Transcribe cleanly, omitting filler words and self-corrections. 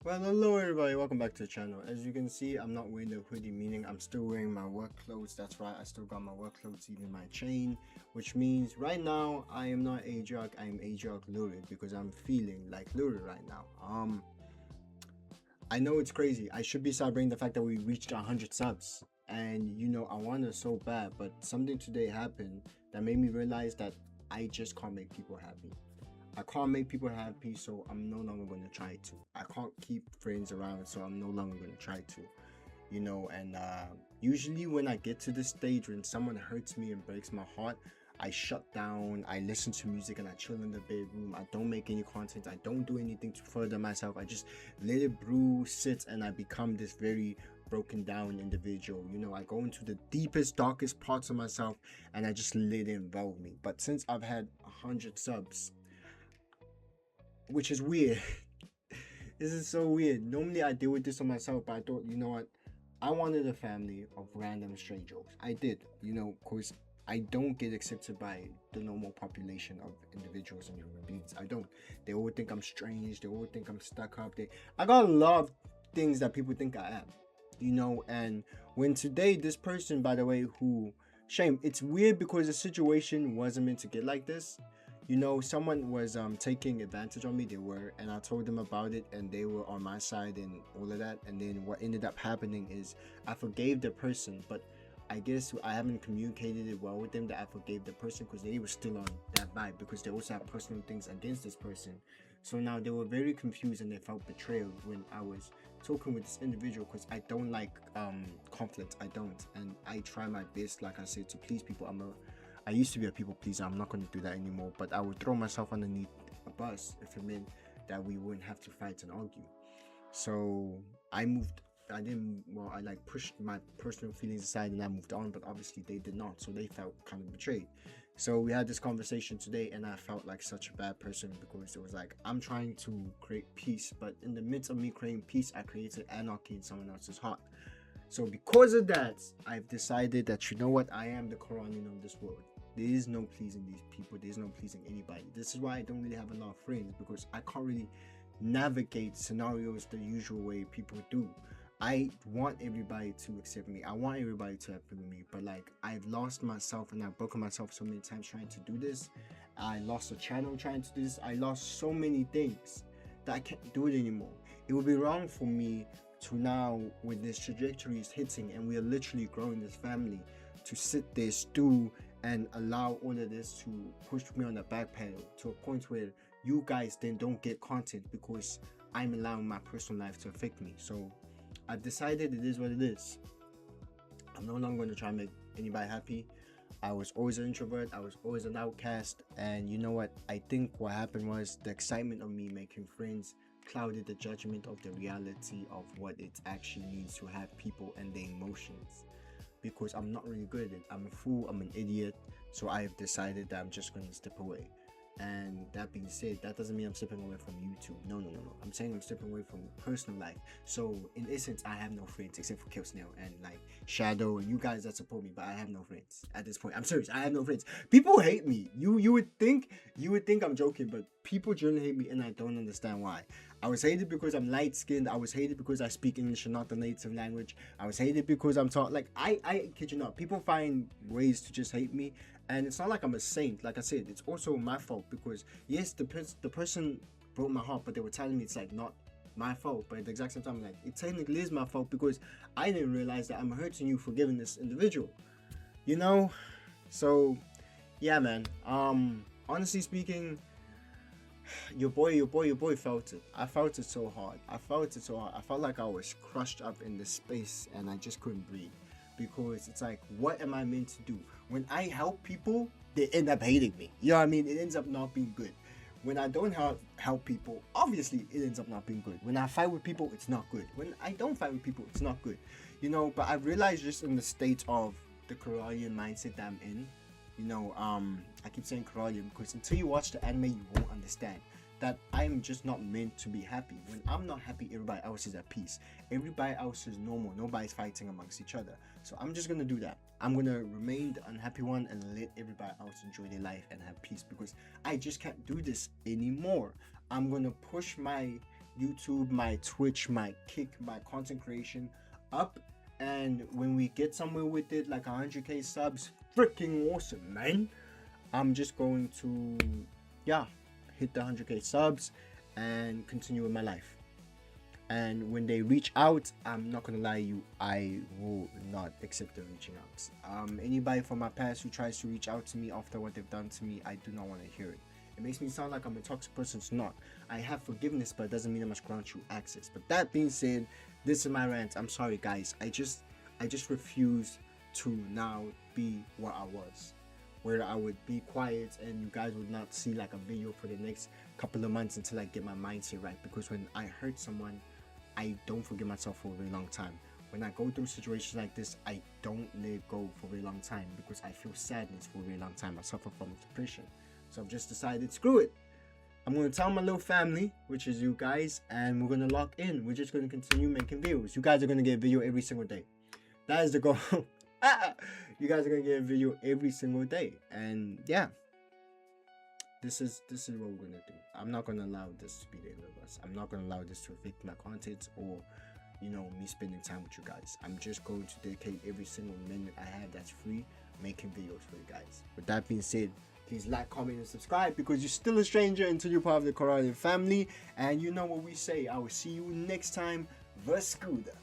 Well, hello everybody, welcome back to the channel. As you can see, I'm not wearing the hoodie, meaning I'm still wearing my work clothes. That's right, I still got my work clothes, even my chain, which means right now I am not a drug, I am a drug lurid because I'm feeling like lurid right now. I know it's crazy. I should be celebrating the fact that we reached 100 subs. And I want to so bad, but something today happened that made me realize that I just can't make people happy. I can't make people happy, so I'm no longer going to try to. I can't keep friends around, so I'm no longer going to try to. And usually when I get to this stage, when someone hurts me and breaks my heart, I shut down, I listen to music, and I chill in the bedroom. I don't make any content, I don't do anything to further myself. I just let it brew, sit, and I become this very broken down individual. I go into the deepest, darkest parts of myself, and I just let it envelop me. But since I've had 100 subs, which is weird. This is so weird. Normally I deal with this on myself, but I thought, you know what? I wanted a family of random strangers. I did, because I don't get accepted by the normal population of individuals and human beings. I don't. They all think I'm strange. They all think I'm stuck up. I got a lot of things that people think I am, and when today this person, by the way, who shame, it's weird because the situation wasn't meant to get like this. Someone was taking advantage of me. They were, and I told them about it, and they were on my side and all of that. And then what ended up happening is I forgave the person, but I guess I haven't communicated it well with them that I forgave the person because they were still on that vibe because they also have personal things against this person. So now they were very confused and they felt betrayed when I was talking with this individual because I don't like conflict. I don't, and I try my best, like I said, to please people. I used to be a people pleaser. I'm not going to do that anymore. But I would throw myself underneath a bus if it meant that we wouldn't have to fight and argue. So I moved. I didn't. Well, I like pushed my personal feelings aside and I moved on. But obviously they did not. So they felt kind of betrayed. So we had this conversation today, and I felt like such a bad person because it was like I'm trying to create peace, but in the midst of me creating peace, I created anarchy in someone else's heart. So because of that, I've decided that, you know what, I am the Quran of this world. There is no pleasing these people. There's no pleasing anybody. This is why I don't really have a lot of friends, because I can't really navigate scenarios the usual way people do. I want everybody to accept me. I want everybody to happy with me. But like, I've lost myself and I've broken myself so many times trying to do this. I lost a channel trying to do this. I lost so many things that I can't do it anymore. It would be wrong for me to now, with this trajectory is hitting and we are literally growing this family, to sit there, stew, and allow all of this to push me on the back pedal to a point where you guys then don't get content because I'm allowing my personal life to affect me. So I've decided it is what it is. I'm no longer going to try and make anybody happy. I was always an introvert. I was always an outcast. And you know what? I think what happened was the excitement of me making friends clouded the judgment of the reality of what it actually means to have people and their emotions. Because I'm not really good at it. I'm a fool. I'm an idiot. So I have decided that I'm just going to step away. And that being said, that doesn't mean I'm stepping away from YouTube. No, no, no, no. I'm saying I'm stepping away from personal life. So in essence, I have no friends except for Kill Snail and like Shadow and you guys that support me, but I have no friends at this point. I'm serious. I have no friends. People hate me. You would think I'm joking, but people generally hate me, and I don't understand why. I was hated because I'm light skinned. I was hated because I speak English and not the native language. I was hated because I'm taught, like, I kid you not. People find ways to just hate me, and it's not like I'm a saint. Like I said, it's also my fault because yes, the person broke my heart, but they were telling me it's like not my fault. But at the exact same time, like, it technically is my fault because I didn't realize that I'm hurting you for giving this individual. You know, so yeah, man. Honestly speaking, your boy felt it. I felt it so hard. I felt like I was crushed up in the space and I just couldn't breathe. Because it's like, what am I meant to do? When I help people, they end up hating me. You know what I mean? It ends up not being good. When I don't help people, obviously it ends up not being good. When I fight with people, it's not good. When I don't fight with people, it's not good. But I realized just in the state of the Korean mindset that I'm in, I keep saying Korean because until you watch the anime, you won't understand that I'm just not meant to be happy. When I'm not happy, everybody else is at peace. Everybody else is normal. Nobody's fighting amongst each other. So I'm just gonna do that. I'm gonna remain the unhappy one and let everybody else enjoy their life and have peace because I just can't do this anymore. I'm gonna push my YouTube, my Twitch, my Kick, my content creation up. And when we get somewhere with it, like 100k subs, freaking awesome, man. I'm just going to, yeah, hit the 100k subs and continue with my life. And when they reach out, I'm not gonna lie to you, I will not accept them reaching out. Anybody from my past who tries to reach out to me after what they've done to me, I do not want to hear it. It makes me sound like I'm a toxic person. It's not. I have forgiveness, but it doesn't mean I must grant you access. But that being said, this is my rant. I'm sorry, guys. I just refuse to now be what I was, where I would be quiet and you guys would not see like a video for the next couple of months until I get my mindset right. Because when I hurt someone, I don't forgive myself for a very long time. When I go through situations like this, I don't let go for a very long time because I feel sadness for a very long time. I suffer from depression. So I've just decided, screw it. I'm going to tell my little family, which is you guys, and we're going to lock in. We're just going to continue making videos. You guys are going to get a video every single day. That is the goal. You guys are going to get a video every single day. And yeah. This is what we're gonna do. I'm not gonna allow this to be the end of us. I'm not gonna allow this to affect my content or, you know, me spending time with you guys. I'm just going to dedicate every single minute I have that's free making videos for you guys. With that being said, please like, comment, and subscribe because you're still a stranger until you're part of the Corralian family. And you know what we say. I will see you next time. Vascuda.